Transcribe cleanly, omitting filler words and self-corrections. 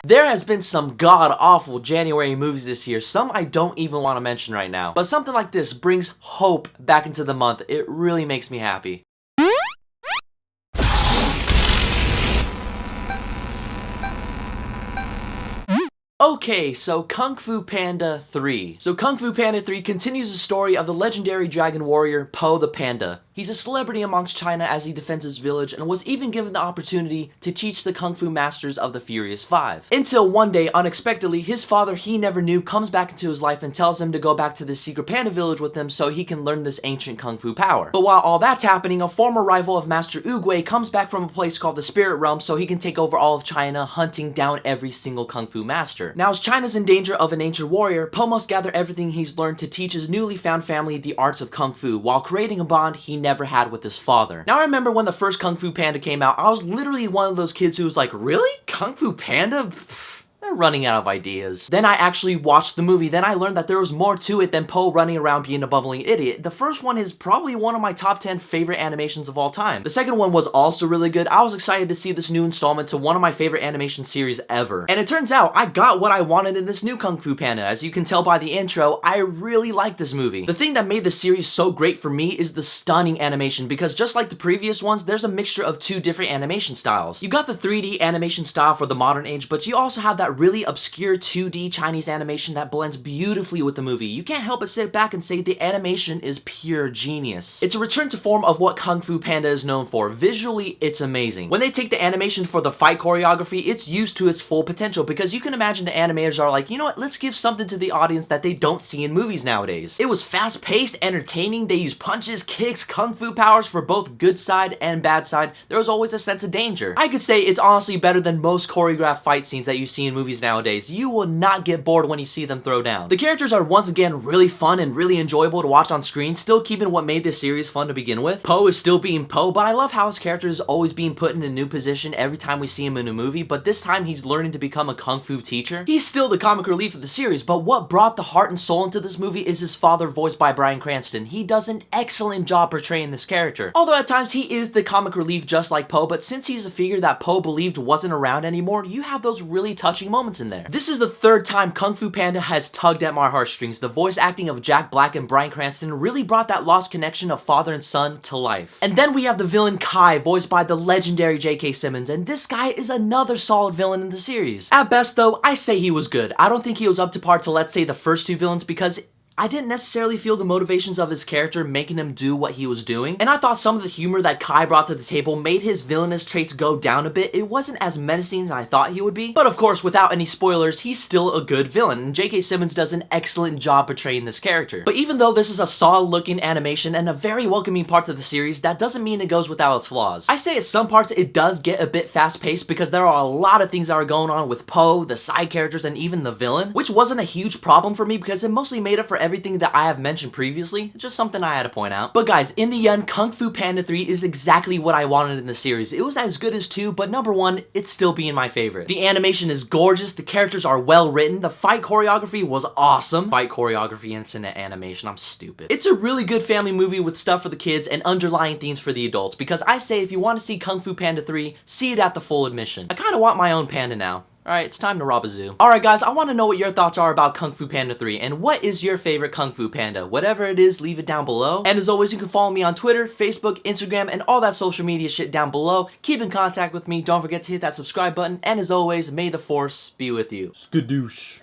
There has been some god-awful January movies this year, some I don't even want to mention right now. But something like this brings hope back into the month. It really makes me happy. Okay, so Kung Fu Panda 3. So Kung Fu Panda 3 continues the story of the legendary dragon warrior Po the Panda. He's a celebrity amongst China as he defends his village and was even given the opportunity to teach the Kung Fu masters of the Furious Five. Until one day, unexpectedly, his father he never knew comes back into his life and tells him to go back to the secret panda village with him so he can learn this ancient Kung Fu power. But while all that's happening, a former rival of Master Oogway comes back from a place called the Spirit Realm so he can take over all of China, hunting down every single Kung Fu master. Now, as China's in danger of an ancient warrior, Po must gather everything he's learned to teach his newly found family the arts of Kung Fu, while creating a bond he never had with his father. Now, I remember when the first Kung Fu Panda came out, I was literally one of those kids who was like, really? Kung Fu Panda? Pfft. They're running out of ideas. Then I actually watched the movie. Then I learned that there was more to it than Po running around being a bumbling idiot. The first one is probably one of my top 10 favorite animations of all time. The second one was also really good. I was excited to see this new installment to one of my favorite animation series ever. And it turns out I got what I wanted in this new Kung Fu Panda. As you can tell by the intro, I really like this movie. The thing that made the series so great for me is the stunning animation, because just like the previous ones, there's a mixture of two different animation styles. You got the 3D animation style for the modern age, but you also have that really obscure 2D Chinese animation that blends beautifully with the movie. You can't help but sit back and say the animation is pure genius. It's a return to form of what Kung Fu Panda is known for. Visually, it's amazing. When they take the animation for the fight choreography, it's used to its full potential, because you can imagine the animators are like, you know what, let's give something to the audience that they don't see in movies nowadays. It was fast-paced, entertaining, they used punches, kicks, Kung Fu powers for both good side and bad side. There was always a sense of danger. I could say it's honestly better than most choreographed fight scenes that you see in movies nowadays. You will not get bored when you see them throw down. The characters are once again really fun and really enjoyable to watch on screen, still keeping what made this series fun to begin with. Po is still being Po, but I love how his character is always being put in a new position every time we see him in a movie, but this time he's learning to become a Kung Fu teacher. He's still the comic relief of the series, but what brought the heart and soul into this movie is his father, voiced by Bryan Cranston. He does an excellent job portraying this character. Although at times he is the comic relief just like Po, but since he's a figure that Po believed wasn't around anymore, you have those really touching moments in there. This is the third time Kung Fu Panda has tugged at my heartstrings. The voice acting of Jack Black and Bryan Cranston really brought that lost connection of father and son to life. And then we have the villain Kai, voiced by the legendary J.K. Simmons, and this guy is another solid villain in the series. At best though, I say he was good. I don't think he was up to par to, let's say, the first two villains, because I didn't necessarily feel the motivations of his character making him do what he was doing, and I thought some of the humor that Kai brought to the table made his villainous traits go down a bit. It wasn't as menacing as I thought he would be, but of course, without any spoilers, he's still a good villain, and J.K. Simmons does an excellent job portraying this character. But even though this is a solid looking animation and a very welcoming part to the series, that doesn't mean it goes without its flaws. I say at some parts it does get a bit fast paced, because there are a lot of things that are going on with Po, the side characters, and even the villain, which wasn't a huge problem for me because it mostly made up for everything that I have mentioned previously. It's just something I had to point out. But guys, in the end, Kung Fu Panda 3 is exactly what I wanted in the series. It was as good as 2, but number 1, it's still being my favorite. The animation is gorgeous, the characters are well written, the fight choreography was awesome. Fight choreography and it's in animation, I'm stupid. It's a really good family movie with stuff for the kids and underlying themes for the adults, because I say if you want to see Kung Fu Panda 3, see it at the full admission. I kind of want my own panda now. Alright, it's time to rob a zoo. Alright guys, I want to know what your thoughts are about Kung Fu Panda 3, and what is your favorite Kung Fu Panda? Whatever it is, leave it down below. And as always, you can follow me on Twitter, Facebook, Instagram, and all that social media shit down below. Keep in contact with me, don't forget to hit that subscribe button, and as always, may the force be with you. Skadoosh.